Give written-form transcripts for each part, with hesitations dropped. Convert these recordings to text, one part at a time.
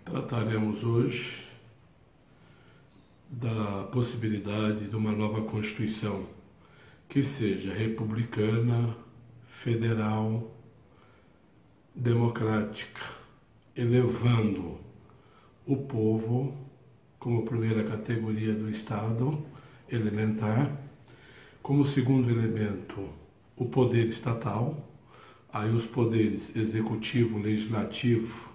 Trataremos hoje da possibilidade de uma nova Constituição que seja republicana, federal, democrática, elevando o povo como primeira categoria do Estado elementar, como segundo elemento o poder estatal, aí os poderes executivo, legislativo,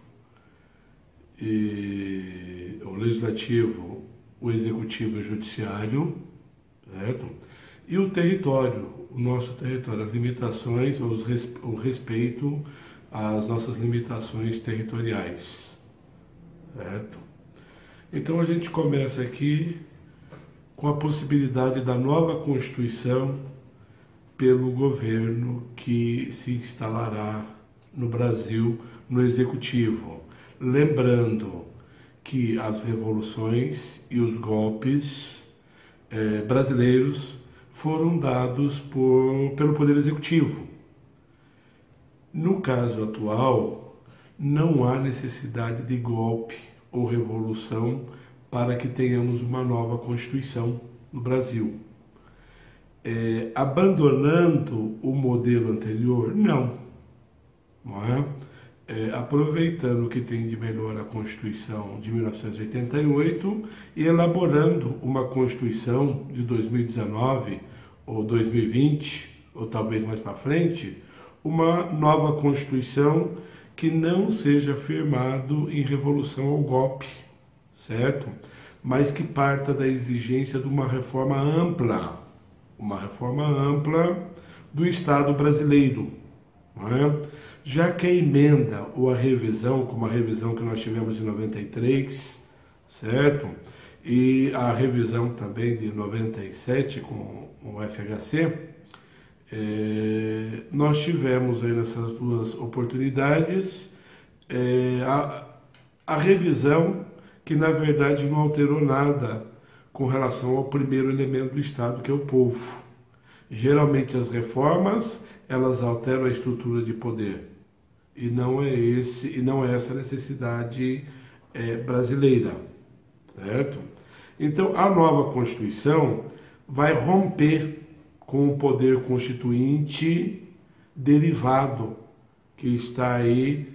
o executivo e o judiciário, certo? E o território, o nosso território, as limitações, o respeito às nossas limitações territoriais, certo? Então a gente começa aqui com a possibilidade da nova Constituição pelo governo que se instalará no Brasil, no Executivo. Lembrando que as revoluções e os golpes brasileiros foram dados pelo Poder Executivo. No caso atual, não há necessidade de golpe ou revolução para que tenhamos uma nova Constituição no Brasil. Abandonando o modelo anterior? Não é? Aproveitando o que tem de melhor a Constituição de 1988 e elaborando uma Constituição de 2019 ou 2020, ou talvez mais para frente, uma nova Constituição que não seja firmado em revolução ou golpe, certo? Mas que parta da exigência de uma reforma ampla do Estado brasileiro, não é? Já que a emenda ou a revisão, como a revisão que nós tivemos em 93, certo? E a revisão também de 97 com o FHC, nós tivemos aí nessas duas oportunidades a revisão que na verdade não alterou nada com relação ao primeiro elemento do Estado, que é o povo. Geralmente as reformas, elas alteram a estrutura de poder. E não é essa a necessidade brasileira, certo? Então, a nova Constituição vai romper com o poder constituinte derivado que está aí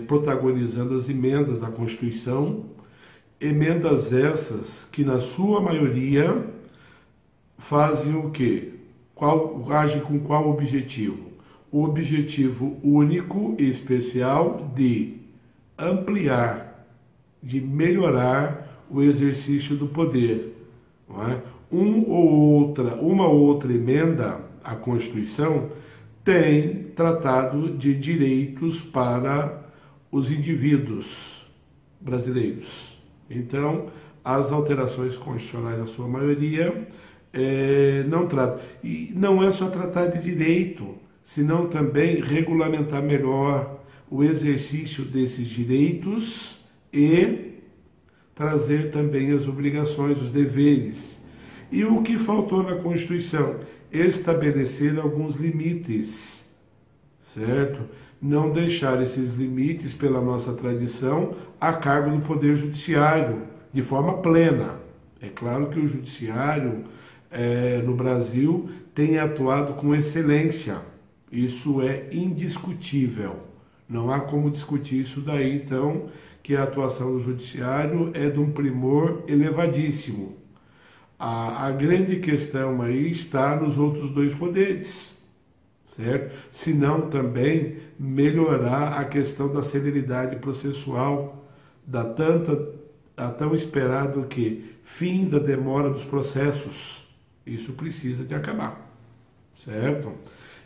protagonizando as emendas à Constituição, emendas essas que, na sua maioria, fazem o quê? Agem com qual objetivo? O objetivo único e especial de ampliar, de melhorar o exercício do poder. Não é? Uma ou outra emenda à Constituição tem tratado de direitos para os indivíduos brasileiros. Então, as alterações constitucionais, na sua maioria, não tratam. E não é só tratar de direito, senão também regulamentar melhor o exercício desses direitos e trazer também as obrigações, os deveres. E o que faltou na Constituição? Estabelecer alguns limites, certo? Não deixar esses limites, pela nossa tradição, a cargo do Poder Judiciário, de forma plena. É claro que o Judiciário, no Brasil, tem atuado com excelência. Isso é indiscutível. Não há como discutir isso daí, então, que a atuação do Judiciário é de um primor elevadíssimo. A grande questão aí está nos outros dois poderes, certo? Se não também melhorar a questão da celeridade processual, a tão esperado fim da demora dos processos. Isso precisa de acabar, certo?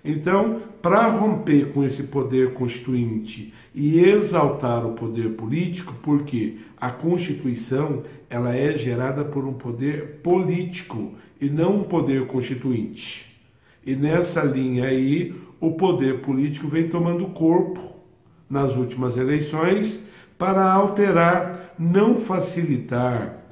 Então, para romper com esse poder constituinte e exaltar o poder político, porque a Constituição ela é gerada por um poder político e não um poder constituinte. E nessa linha aí, o poder político vem tomando corpo nas últimas eleições para alterar, não facilitar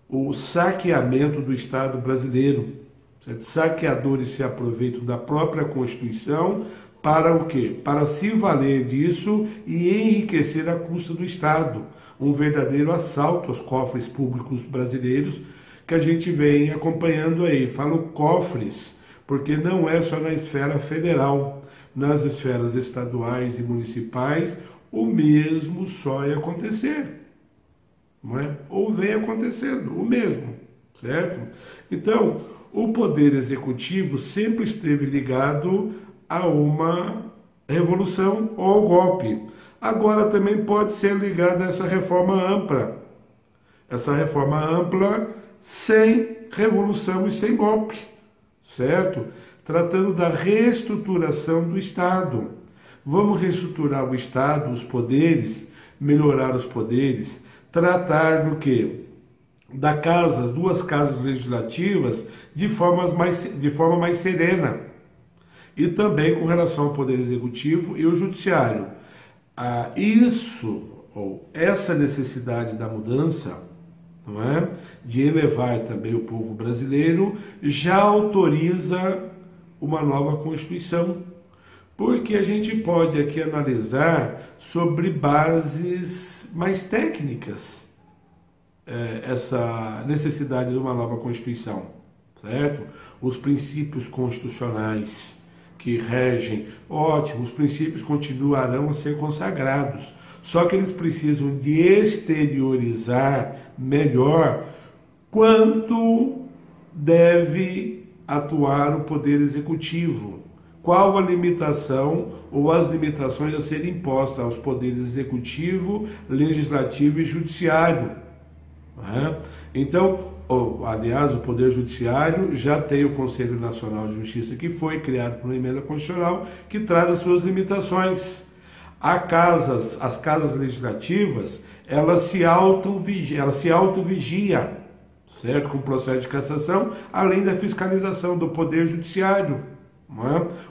o saqueamento do Estado brasileiro. Certo? Saqueadores se aproveitam da própria Constituição para o quê? Para se valer disso e enriquecer à custa do Estado. Um verdadeiro assalto aos cofres públicos brasileiros que a gente vem acompanhando aí. Falo cofres porque não é só na esfera federal, nas esferas estaduais e municipais, o mesmo só ia acontecer, não é? Ou vem acontecendo, o mesmo, certo? Então, o poder executivo sempre esteve ligado a uma revolução ou ao golpe. Agora também pode ser ligado a essa reforma ampla. Essa reforma ampla sem revolução e sem golpe, certo? Tratando da reestruturação do Estado. Vamos reestruturar o Estado, os poderes, melhorar os poderes, tratar do quê? As duas casas legislativas de forma mais serena. E também com relação ao Poder Executivo e o Judiciário. Essa necessidade da mudança, não é? De elevar também o povo brasileiro, já autoriza uma nova Constituição. Porque a gente pode aqui analisar sobre bases mais técnicas essa necessidade de uma nova Constituição, certo? Os princípios constitucionais que regem, ótimo, os princípios continuarão a ser consagrados, só que eles precisam de exteriorizar melhor quanto deve atuar o Poder Executivo, qual a limitação ou as limitações a serem impostas aos poderes Executivo, Legislativo e Judiciário. Então, aliás, o Poder Judiciário já tem o Conselho Nacional de Justiça, que foi criado por uma emenda constitucional, que traz as suas limitações. As casas legislativas, elas se autovigiam, certo? Com o processo de cassação, além da fiscalização do Poder Judiciário.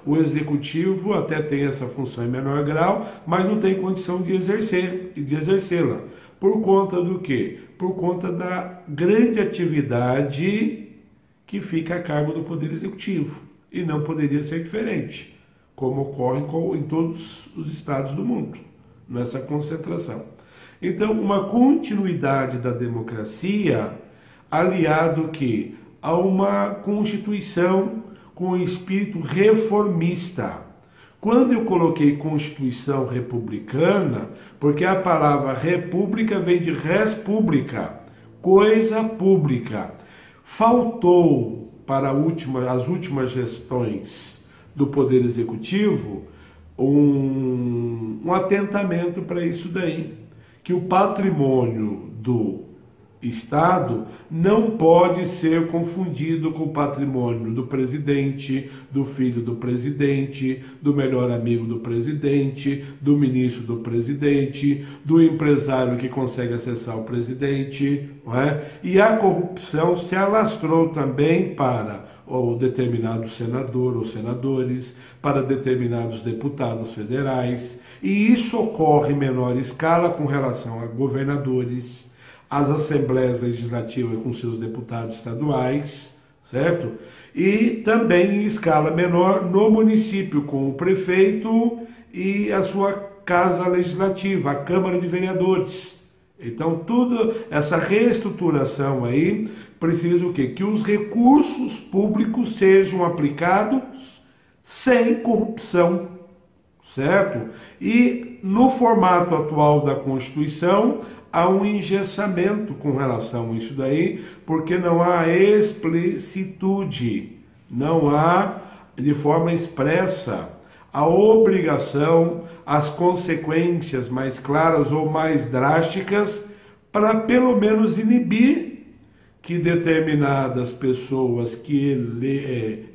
O Executivo até tem essa função em menor grau, mas não tem condição de exercê-la. Por conta do quê? Por conta da grande atividade que fica a cargo do Poder Executivo. E não poderia ser diferente, como ocorre em todos os estados do mundo, nessa concentração. Então, uma continuidade da democracia, aliado que a uma Constituição com espírito reformista. Quando eu coloquei Constituição republicana, porque a palavra república vem de res publica, coisa pública. Faltou para as últimas gestões do Poder Executivo um atentamento para isso daí, que o patrimônio do Estado não pode ser confundido com o patrimônio do presidente, do filho do presidente, do melhor amigo do presidente, do ministro do presidente, do empresário que consegue acessar o presidente, não é? E a corrupção se alastrou também para o determinado senador ou senadores, para determinados deputados federais, e isso ocorre em menor escala com relação a governadores, as assembleias legislativas com seus deputados estaduais, certo? E também em escala menor no município, com o prefeito e a sua casa legislativa, a Câmara de Vereadores. Então, toda essa reestruturação aí precisa o quê? Que os recursos públicos sejam aplicados sem corrupção, certo? E no formato atual da Constituição, há um engessamento com relação a isso daí, porque não há explicitude, não há de forma expressa a obrigação, as consequências mais claras ou mais drásticas para pelo menos inibir que determinadas pessoas que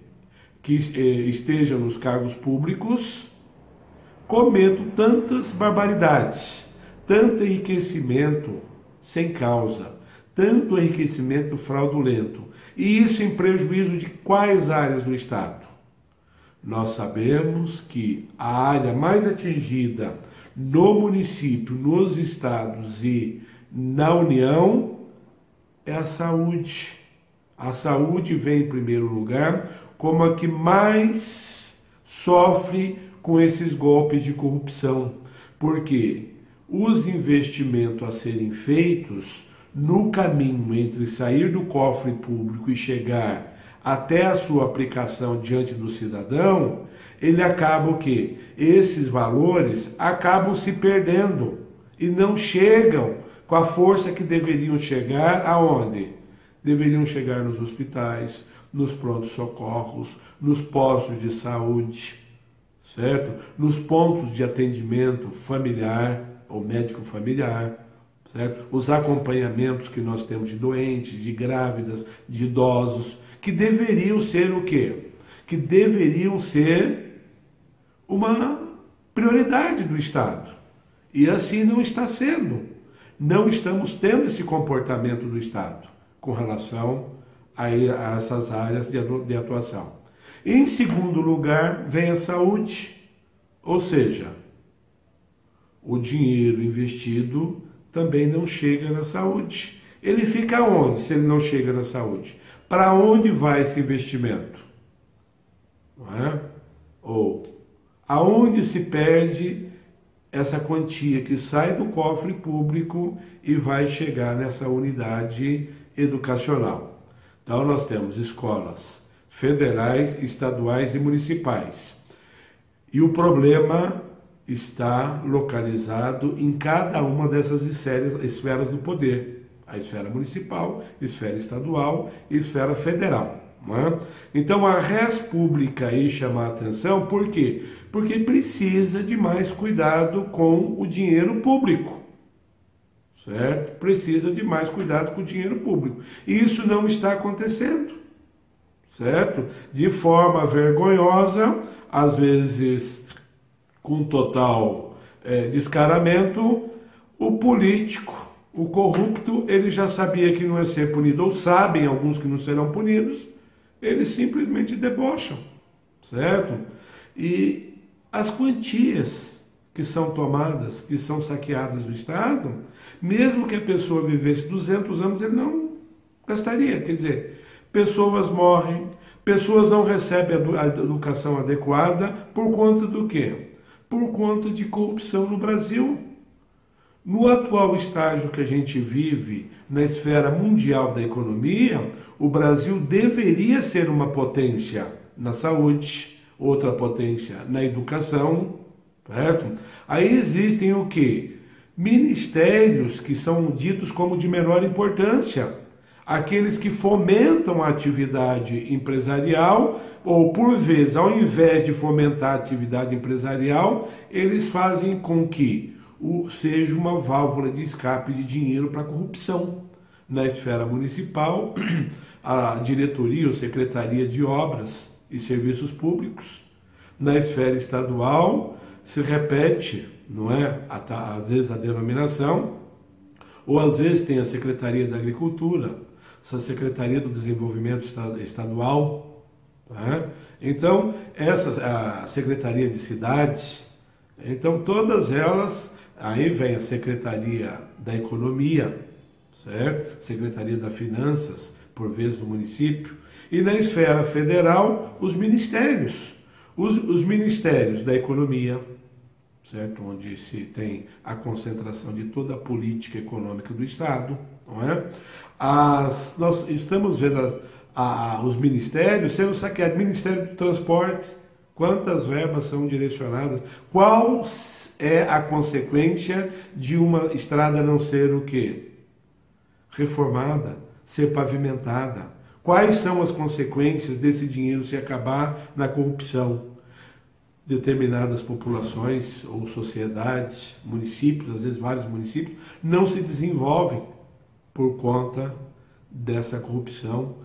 estejam nos cargos públicos cometam tantas barbaridades, tanto enriquecimento sem causa, tanto enriquecimento fraudulento, e isso em prejuízo de quais áreas do Estado? Nós sabemos que a área mais atingida no município, nos estados e na União é a saúde. A saúde vem em primeiro lugar como a que mais sofre com esses golpes de corrupção, porque os investimentos a serem feitos no caminho entre sair do cofre público e chegar até a sua aplicação diante do cidadão, ele acaba o quê? Esses valores acabam se perdendo e não chegam com a força que deveriam chegar aonde? Deveriam chegar nos hospitais, nos prontos-socorros, nos postos de saúde, certo? Nos pontos de atendimento familiar ou médico familiar, certo? Os acompanhamentos que nós temos de doentes, de grávidas, de idosos, que deveriam ser o quê? Que deveriam ser uma prioridade do Estado. E assim não está sendo. Não estamos tendo esse comportamento do Estado com relação a essas áreas de atuação. Em segundo lugar, vem a saúde, ou seja, o dinheiro investido também não chega na saúde. Ele fica onde se ele não chega na saúde? Para onde vai esse investimento? Não é? Ou aonde se perde essa quantia que sai do cofre público e vai chegar nessa unidade educacional? Então nós temos escolas federais, estaduais e municipais. E o problema está localizado em cada uma dessas esferas do poder. A esfera municipal, esfera estadual e esfera federal. Não é? Então a res pública aí chama a atenção, por quê? Porque precisa de mais cuidado com o dinheiro público. Certo? Precisa de mais cuidado com o dinheiro público. E isso não está acontecendo. Certo? De forma vergonhosa, às vezes com total descaramento, o político, o corrupto, ele já sabia que não ia ser punido, ou sabem alguns que não serão punidos, eles simplesmente debocham, certo? E as quantias que são tomadas, que são saqueadas do Estado, mesmo que a pessoa vivesse 200 anos, ele não gastaria. Quer dizer, pessoas morrem, pessoas não recebem a educação adequada por conta do quê? Por conta de corrupção no Brasil. No atual estágio que a gente vive na esfera mundial da economia, o Brasil deveria ser uma potência na saúde, outra potência na educação, certo? Aí existem o quê? Ministérios que são ditos como de menor importância, aqueles que fomentam a atividade empresarial, ou por vezes, ao invés de fomentar a atividade empresarial, eles fazem com que seja uma válvula de escape de dinheiro para a corrupção. Na esfera municipal, a diretoria ou secretaria de obras e serviços públicos. Na esfera estadual, se repete, não é? Às vezes a denominação, ou às vezes tem a Secretaria da Agricultura, a Secretaria do Desenvolvimento Estadual. Tá? Então, a Secretaria de Cidades, então todas elas. Aí vem a Secretaria da Economia, certo? Secretaria das Finanças, por vezes do município. E na esfera federal, os ministérios. Os ministérios da Economia, certo? Onde se tem a concentração de toda a política econômica do Estado, não é? Nós estamos vendo os ministérios sendo saqueados. Ministério do Transporte, quantas verbas são direcionadas? Qual é a consequência de uma estrada não ser o quê? Reformada, ser pavimentada. Quais são as consequências desse dinheiro se acabar na corrupção? Determinadas populações ou sociedades, municípios, às vezes vários municípios, não se desenvolvem por conta dessa corrupção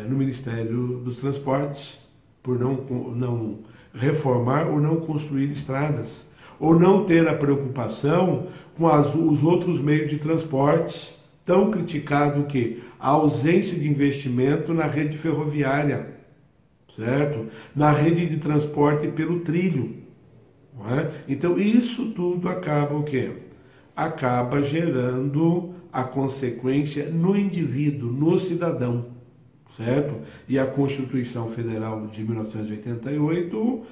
no Ministério dos Transportes, por não reformar ou não construir estradas, ou não ter a preocupação com os outros meios de transporte, tão criticado que a ausência de investimento na rede ferroviária, certo? Na rede de transporte pelo trilho. Não é? Então isso tudo acaba o quê? Acaba gerando a consequência no indivíduo, no cidadão, certo? E a Constituição Federal de 1988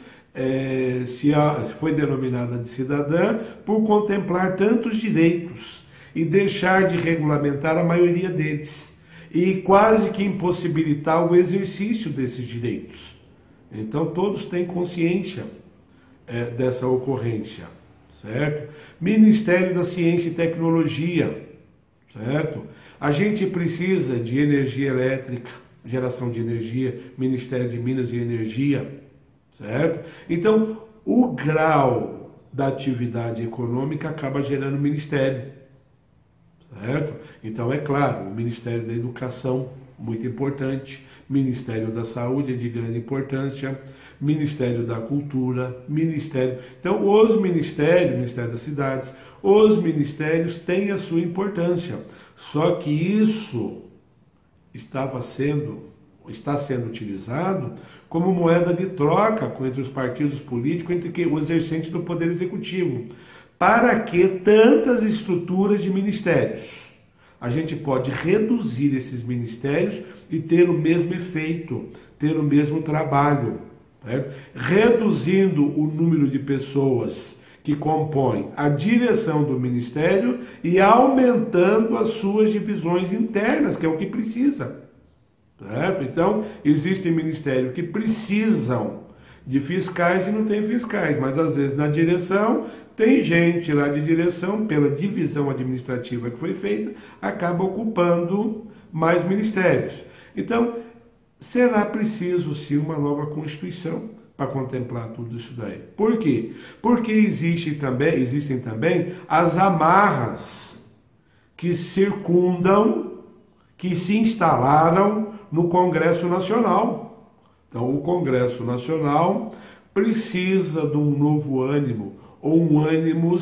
se foi denominada de cidadã por contemplar tantos direitos e deixar de regulamentar a maioria deles e quase que impossibilitar o exercício desses direitos. Então todos têm consciência dessa ocorrência, certo? Ministério da Ciência e Tecnologia, certo? A gente precisa de energia elétrica, geração de energia, Ministério de Minas e Energia, certo? Então, o grau da atividade econômica acaba gerando ministério, certo? Então, é claro, o Ministério da Educação, muito importante, Ministério da Saúde é de grande importância, Ministério da Cultura, Ministério... Então, os ministérios, Ministério das Cidades, os ministérios têm a sua importância, só que isso está sendo utilizado como moeda de troca entre os partidos políticos, entre o exercente do Poder Executivo. Para que tantas estruturas de ministérios? A gente pode reduzir esses ministérios e ter o mesmo efeito, ter o mesmo trabalho, certo? Reduzindo o número de pessoas que compõem a direção do ministério e aumentando as suas divisões internas, que é o que precisa. Certo? Então, existem ministérios que precisam de fiscais e não tem fiscais, mas às vezes na direção tem gente lá de direção, pela divisão administrativa que foi feita, acaba ocupando mais ministérios. Então, será preciso sim uma nova Constituição para contemplar tudo isso daí. Por quê? Porque existem também as amarras que circundam, que se instalaram no Congresso Nacional. Então, o Congresso Nacional precisa de um novo ânimo, ou um ânimo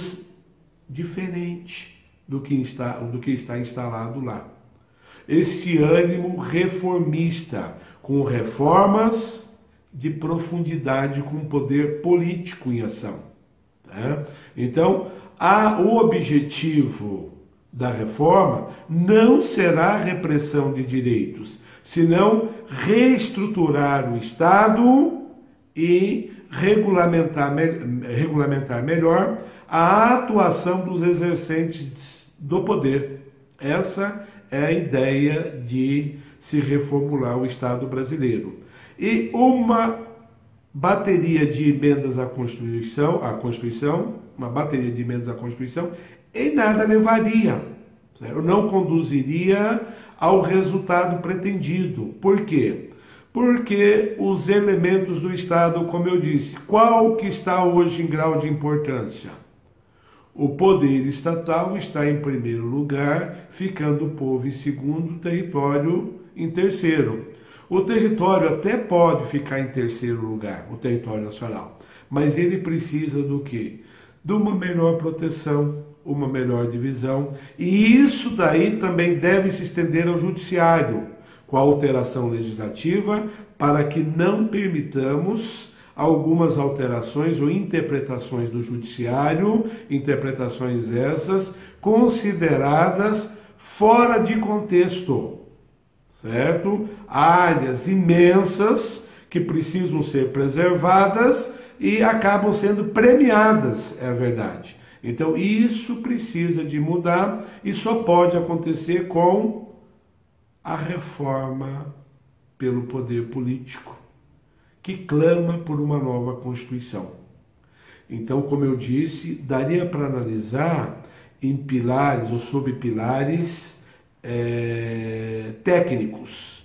diferente do que está instalado lá. Esse ânimo reformista, com reformas de profundidade, com poder político em ação. Tá? Então, o objetivo da reforma não será a repressão de direitos, senão reestruturar o Estado e regulamentar melhor a atuação dos exercentes do poder. Essa é a ideia de se reformular o Estado brasileiro. E uma bateria de emendas à Constituição, uma bateria de emendas à Constituição, em nada levaria, certo? Não conduziria ao resultado pretendido. Por quê? Porque os elementos do Estado, como eu disse, qual que está hoje em grau de importância? O poder estatal está em primeiro lugar, ficando o povo em segundo, o território em terceiro. O território até pode ficar em terceiro lugar, o território nacional, mas ele precisa do quê? De uma melhor proteção, uma melhor divisão, e isso daí também deve se estender ao judiciário, com a alteração legislativa, para que não permitamos algumas alterações ou interpretações do judiciário, interpretações essas consideradas fora de contexto, certo? Áreas imensas que precisam ser preservadas e acabam sendo premiadas, é a verdade. Então isso precisa de mudar e só pode acontecer com a reforma pelo poder político, que clama por uma nova Constituição. Então, como eu disse, daria para analisar em pilares ou subpilares técnicos,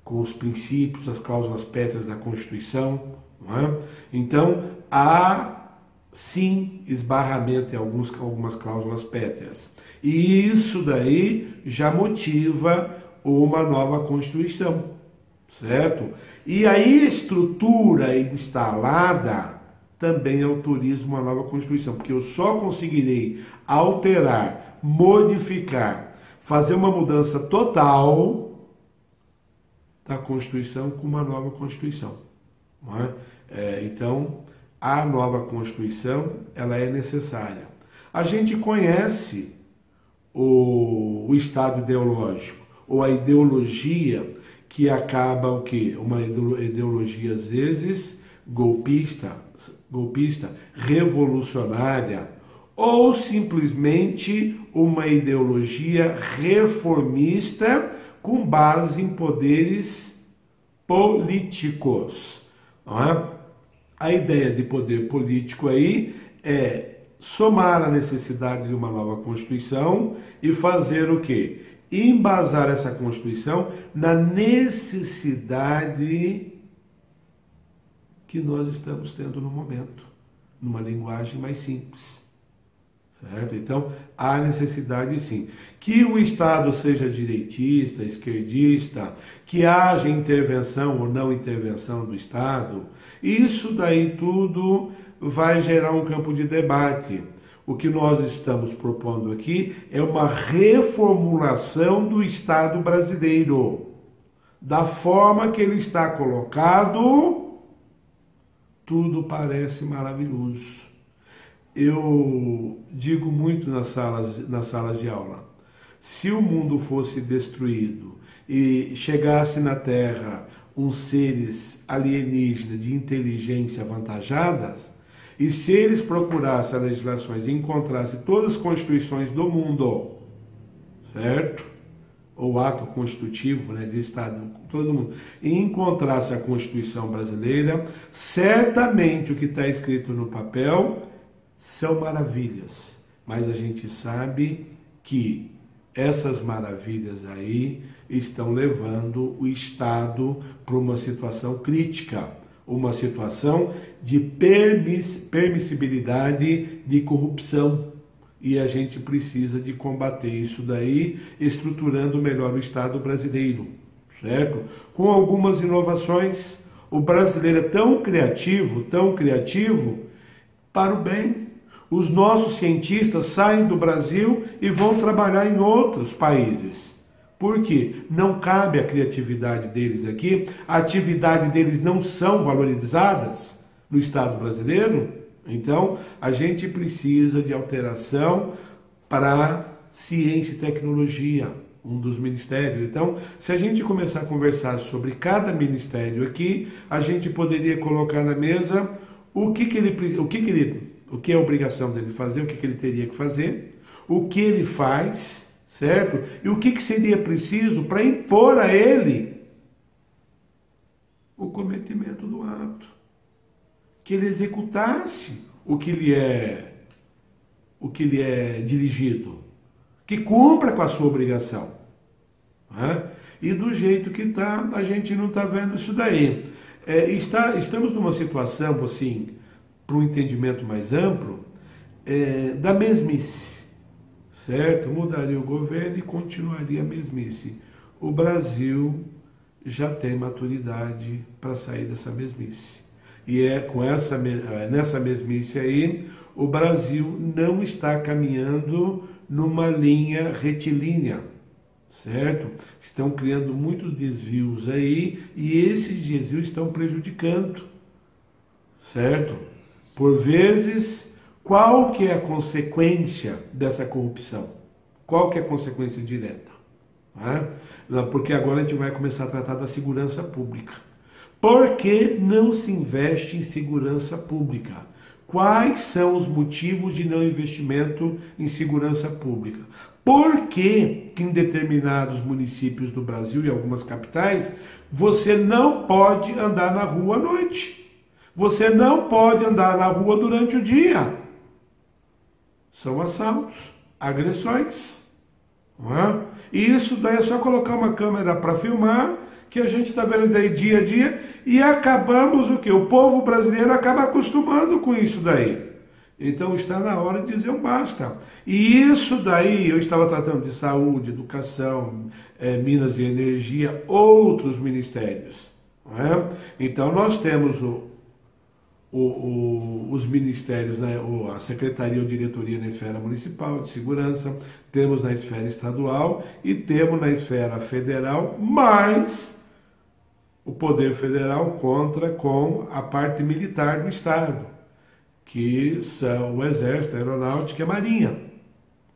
com os princípios, as cláusulas pétreas da Constituição. Não é? Então, há sim esbarramento em algumas cláusulas pétreas. E isso daí já motiva uma nova Constituição, certo? E aí a estrutura instalada também autoriza uma nova Constituição, porque eu só conseguirei alterar, modificar, fazer uma mudança total da Constituição com uma nova Constituição. Não é? Então, a nova Constituição, ela é necessária. A gente conhece o estado ideológico, ou a ideologia que acaba o quê? Uma ideologia, às vezes, golpista, revolucionária, ou simplesmente uma ideologia reformista com base em poderes políticos. Não é? A ideia de poder político aí é somar a necessidade de uma nova Constituição e fazer o quê? Embasar essa Constituição na necessidade que nós estamos tendo no momento, numa linguagem mais simples. Certo? Então, há necessidade sim. Que o Estado seja direitista, esquerdista, que haja intervenção ou não intervenção do Estado, isso daí tudo vai gerar um campo de debate. O que nós estamos propondo aqui é uma reformulação do Estado brasileiro. Da forma que ele está colocado, tudo parece maravilhoso. Eu digo muito nas salas de aula, se o mundo fosse destruído e chegasse na Terra uns seres alienígenas de inteligência avantajadas, e se eles procurassem as legislações e encontrassem todas as constituições do mundo, certo? Ou ato constitutivo, né, de Estado, todo mundo, e encontrasse a Constituição brasileira, certamente o que está escrito no papel são maravilhas, mas a gente sabe que essas maravilhas aí estão levando o Estado para uma situação crítica, uma situação de permissibilidade de corrupção. E a gente precisa de combater isso daí, estruturando melhor o Estado brasileiro, certo? Com algumas inovações. O brasileiro é tão criativo para o bem. Os nossos cientistas saem do Brasil e vão trabalhar em outros países. Por quê? Não cabe a criatividade deles aqui, a atividade deles não são valorizadas no Estado brasileiro. Então, a gente precisa de alteração para ciência e tecnologia, um dos ministérios. Então, se a gente começar a conversar sobre cada ministério aqui, a gente poderia colocar na mesa o que é a obrigação dele fazer, o que ele teria que fazer, o que ele faz, certo? E o que seria preciso para impor a ele o cometimento do ato. Que ele executasse o que lhe é dirigido, que cumpra com a sua obrigação. Né? E do jeito que está, a gente não está vendo isso daí. Estamos numa situação, assim, para um entendimento mais amplo, da mesmice, certo? Mudaria o governo e continuaria a mesmice. O Brasil já tem maturidade para sair dessa mesmice. E nessa mesmice aí, o Brasil não está caminhando numa linha retilínea, certo? Estão criando muitos desvios aí e esses desvios estão prejudicando, certo? Por vezes, qual que é a consequência dessa corrupção? Qual que é a consequência direta? Porque agora a gente vai começar a tratar da segurança pública. Por que não se investe em segurança pública? Quais são os motivos de não investimento em segurança pública? Por que em determinados municípios do Brasil e algumas capitais, você não pode andar na rua à noite? Você não pode andar na rua durante o dia? São assaltos, agressões. Não é? E isso daí é só colocar uma câmera para filmar, que a gente está vendo isso daí dia a dia, e acabamos o quê? O povo brasileiro acaba acostumando com isso daí. Então está na hora de dizer um basta. E isso daí, eu estava tratando de saúde, educação, minas e energia, outros ministérios. Não é? Então nós temos os ministérios, né, a secretaria ou diretoria na esfera municipal de segurança, temos na esfera estadual e temos na esfera federal, mas o poder federal conta com a parte militar do Estado, que são o Exército, a Aeronáutica e a Marinha.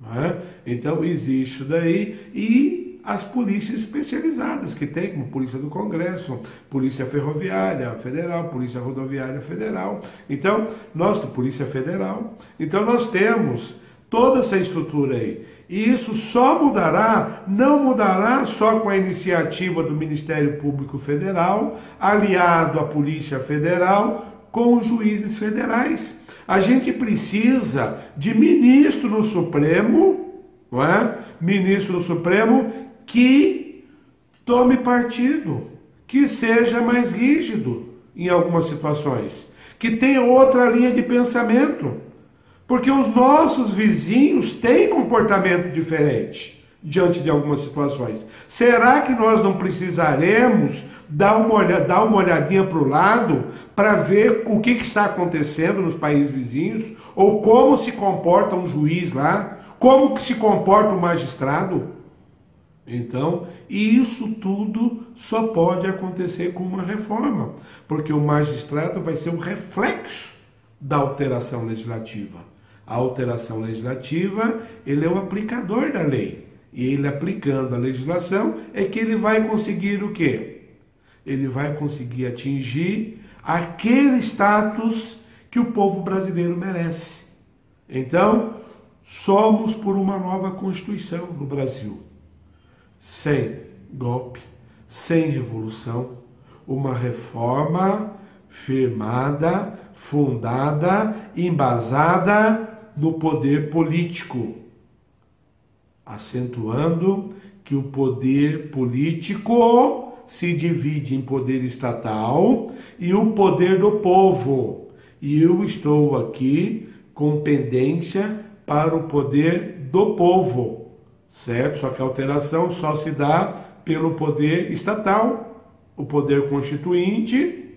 Não é? Então existe isso daí e as polícias especializadas que tem, como Polícia do Congresso, Polícia Ferroviária Federal, Polícia Rodoviária Federal, então, Polícia Federal. Então nós temos toda essa estrutura aí. E isso só mudará, não mudará só com a iniciativa do Ministério Público Federal, aliado à Polícia Federal, com os juízes federais. A gente precisa de ministro no Supremo, não é? Ministro do Supremo que tome partido, que seja mais rígido em algumas situações, que tenha outra linha de pensamento, porque os nossos vizinhos têm comportamento diferente diante de algumas situações. Será que nós não precisaremos dar uma olhadinha para o lado para ver o que está acontecendo nos países vizinhos, ou como se comporta um juiz lá, como que se comporta o magistrado? Então, isso tudo só pode acontecer com uma reforma, porque o magistrado vai ser um reflexo da alteração legislativa. A alteração legislativa, ele é o aplicador da lei. E ele aplicando a legislação é que ele vai conseguir o quê? Ele vai conseguir atingir aquele status que o povo brasileiro merece. Então, somos por uma nova Constituição no Brasil. Sem golpe, sem revolução, uma reforma firmada, fundada, embasada no poder político, acentuando que o poder político se divide em poder estatal e o poder do povo. E eu estou aqui com pendência para o poder do povo, certo? Só que a alteração só se dá pelo poder estatal. O poder constituinte,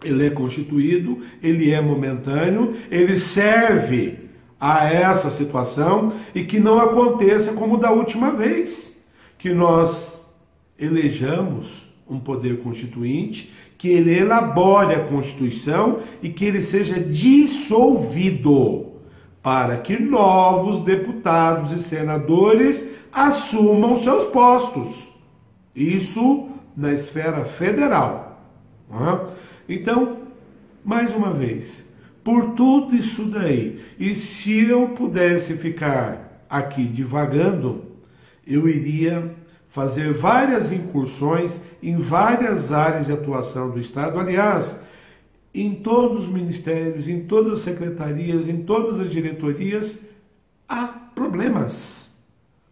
ele é constituído, ele é momentâneo, ele serve a essa situação, e que não aconteça como da última vez, que nós elejamos um poder constituinte, que ele elabore a Constituição e que ele seja dissolvido, para que novos deputados e senadores assumam seus postos. Isso na esfera federal. Então, mais uma vez, por tudo isso daí, e se eu pudesse ficar aqui divagando, eu iria fazer várias incursões em várias áreas de atuação do Estado. Aliás, em todos os ministérios, em todas as secretarias, em todas as diretorias, há problemas.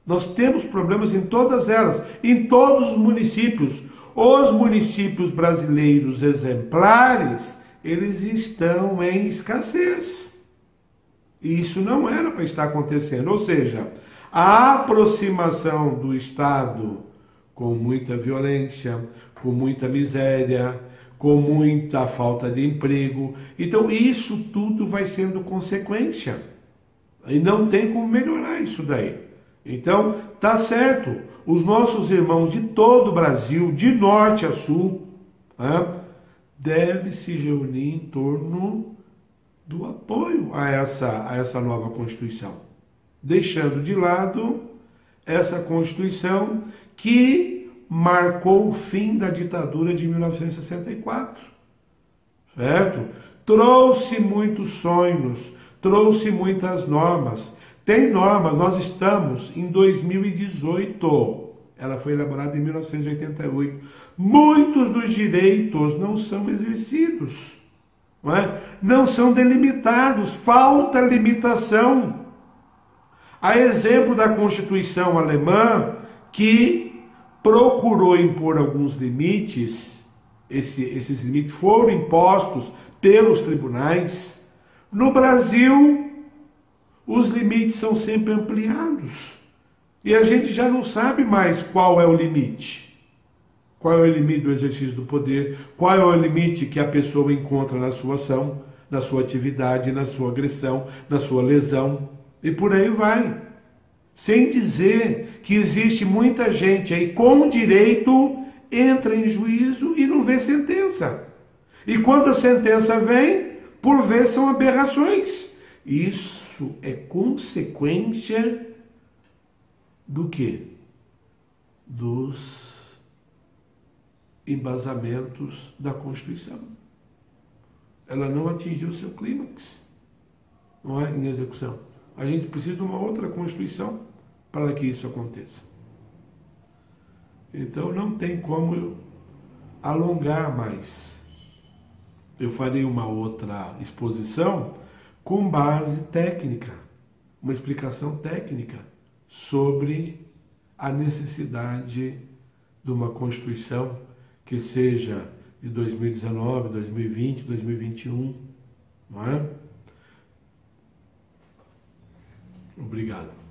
Nós temos problemas em todas elas, em todos os municípios. Os municípios brasileiros exemplares, eles estão em escassez. E isso não era para estar acontecendo. Ou seja, a aproximação do Estado com muita violência, com muita miséria, com muita falta de emprego. Então, isso tudo vai sendo consequência. E não tem como melhorar isso daí. Então, tá certo. Os nossos irmãos de todo o Brasil, de norte a sul, devem se reunir em torno do apoio a essa nova Constituição, deixando de lado essa Constituição que marcou o fim da ditadura de 1964, certo? Trouxe muitos sonhos, trouxe muitas normas. Tem normas, nós estamos em 2018, ela foi elaborada em 1988. Muitos dos direitos não são exercidos, não são delimitados, falta limitação. A exemplo da Constituição alemã, que procurou impor alguns limites, esses limites foram impostos pelos tribunais. No Brasil, os limites são sempre ampliados. E a gente já não sabe mais qual é o limite. Qual é o limite do exercício do poder? Qual é o limite que a pessoa encontra na sua ação, na sua atividade, na sua agressão, na sua lesão? E por aí vai. Sem dizer que existe muita gente aí com direito, entra em juízo e não vê sentença. E quando a sentença vem, por vezes são aberrações. Isso é consequência do quê? dos embasamentos da Constituição. Ela não atingiu seu clímax, não é, em execução. A gente precisa de uma outra Constituição para que isso aconteça. Então não tem como eu alongar mais. Eu farei uma outra exposição com base técnica, uma explicação técnica sobre a necessidade de uma Constituição que seja de 2019, 2020, 2021, não é? Obrigado.